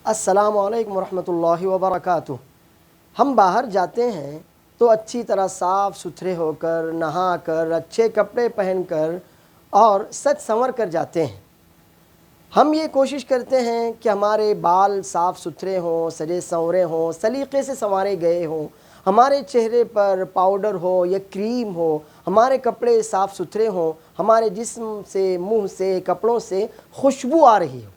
السلام علیکم ورحمۃ اللہ وبرکاتہ۔ ہم باہر جاتے ہیں تو اچھی طرح صاف ستھرے ہو کر، نہا کر، اچھے کپڑے پہن کر اور سج سنور کر جاتے ہیں۔ ہم یہ کوشش کرتے ہیں کہ ہمارے بال صاف ستھرے ہوں، سجے سنورے ہوں، سلیقے سے سنوارے گئے ہوں، ہمارے چہرے پر پاؤڈر ہو یا کریم ہو، ہمارے کپڑے صاف ستھرے ہوں، ہمارے جسم سے، منہ سے، کپڑوں سے خوشبو آ رہی ہو،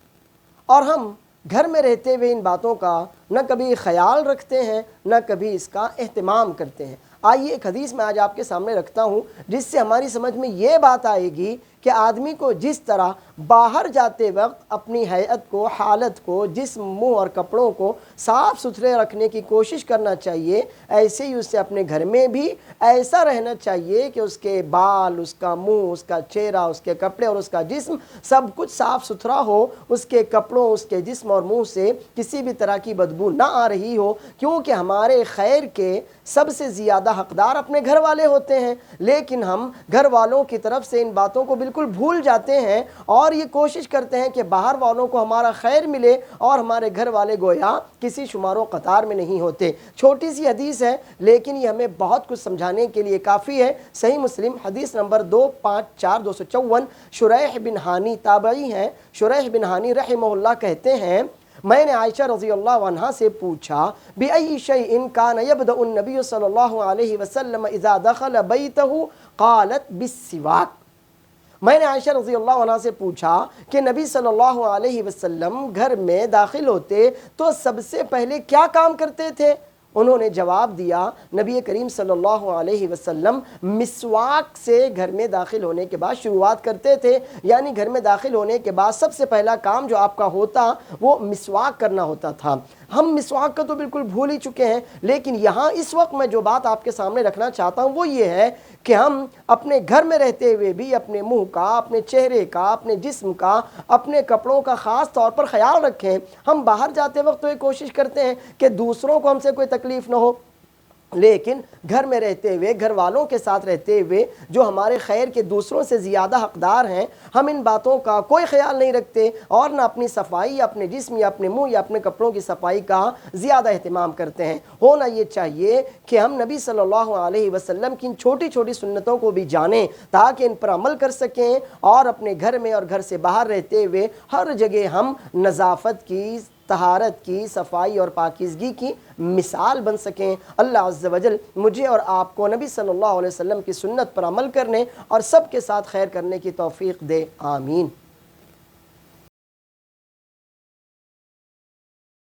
اور ہم گھر میں رہتے ہوئے ان باتوں کا نہ کبھی خیال رکھتے ہیں، نہ کبھی اس کا اہتمام کرتے ہیں۔ آئیے ایک حدیث میں آج آپ کے سامنے رکھتا ہوں جس سے ہماری سمجھ میں یہ بات آئے گی کہ آدمی کو جس طرح باہر جاتے وقت اپنی ہیئت کو، حالت کو، جسم، منہ اور کپڑوں کو صاف ستھرے رکھنے کی کوشش کرنا چاہیے، ایسے ہی اسے اپنے گھر میں بھی ایسا رہنا چاہیے کہ اس کے بال، اس کا منہ، اس کا چہرہ، اس کے کپڑے اور اس کا جسم سب کچھ صاف ستھرا ہو، اس کے کپڑوں، اس کے جسم اور منہ سے کسی بھی طرح کی بدبو نہ آ رہی ہو، کیونکہ ہمارے خیر کے سب سے زیادہ حقدار اپنے گھر والے ہوتے ہیں، لیکن ہم گھر والوں کی طرف سے ان باتوں کو بالکل بھول جاتے ہیں اور یہ کوشش کرتے ہیں کہ باہر والوں کو ہمارا خیر ملے اور ہمارے گھر والے گویا کسی شمار و قطار میں نہیں ہوتے۔ چھوٹی سی حدیث ہے لیکن یہ ہمیں بہت کچھ سمجھانے کے لیے کافی ہے۔ صحیح مسلم حدیث نمبر 254 شریح بن ہانی تابعی ہیں۔ شریح بن ہانی رحمہ اللہ کہتے ہیں، میں نے عائشہ رضی اللہ عنہا سے پوچھا بِأَيِّ شَيْءٍ كَانَ يَبْدَأُ النَّبِيُّ صلی اللہ علیہ وسلم اذا دخل بیتہ قالت بالسواک۔ میں نے عائشہ رضی اللہ عنہ سے پوچھا کہ نبی صلی اللہ علیہ وسلم گھر میں داخل ہوتے تو سب سے پہلے کیا کام کرتے تھے؟ انہوں نے جواب دیا، نبی کریم صلی اللہ علیہ وسلم مسواک سے گھر میں داخل ہونے کے بعد شروعات کرتے تھے، یعنی گھر میں داخل ہونے کے بعد سب سے پہلا کام جو آپ کا ہوتا وہ مسواک کرنا ہوتا تھا۔ ہم مسواک کا تو بالکل بھول ہی چکے ہیں، لیکن یہاں اس وقت میں جو بات آپ کے سامنے رکھنا چاہتا ہوں وہ یہ ہے کہ ہم اپنے گھر میں رہتے ہوئے بھی اپنے منہ کا، اپنے چہرے کا، اپنے جسم کا، اپنے کپڑوں کا خاص طور پر خیال رکھیں۔ ہم باہر جاتے وقت تو یہ کوشش کرتے ہیں کہ دوسروں کو ہم سے کوئی تکلیف نہ ہو، لیکن گھر میں رہتے ہوئے، گھر والوں کے ساتھ رہتے ہوئے جو ہمارے خیر کے دوسروں سے زیادہ حقدار ہیں، ہم ان باتوں کا کوئی خیال نہیں رکھتے اور نہ اپنی صفائی یا اپنے جسم یا اپنے منہ یا اپنے کپڑوں کی صفائی کا زیادہ اہتمام کرتے ہیں۔ ہونا یہ چاہیے کہ ہم نبی صلی اللہ علیہ وسلم کی ان چھوٹی چھوٹی سنتوں کو بھی جانیں تاکہ ان پر عمل کر سکیں اور اپنے گھر میں اور گھر سے باہر رہتے ہوئے ہر جگہ ہم نظافت کی، طہارت کی، صفائی اور پاکیزگی کی مثال بن سکیں۔ اللہ عز و جل مجھے اور آپ کو نبی صلی اللہ علیہ وسلم کی سنت پر عمل کرنے اور سب کے ساتھ خیر کرنے کی توفیق دے، آمین۔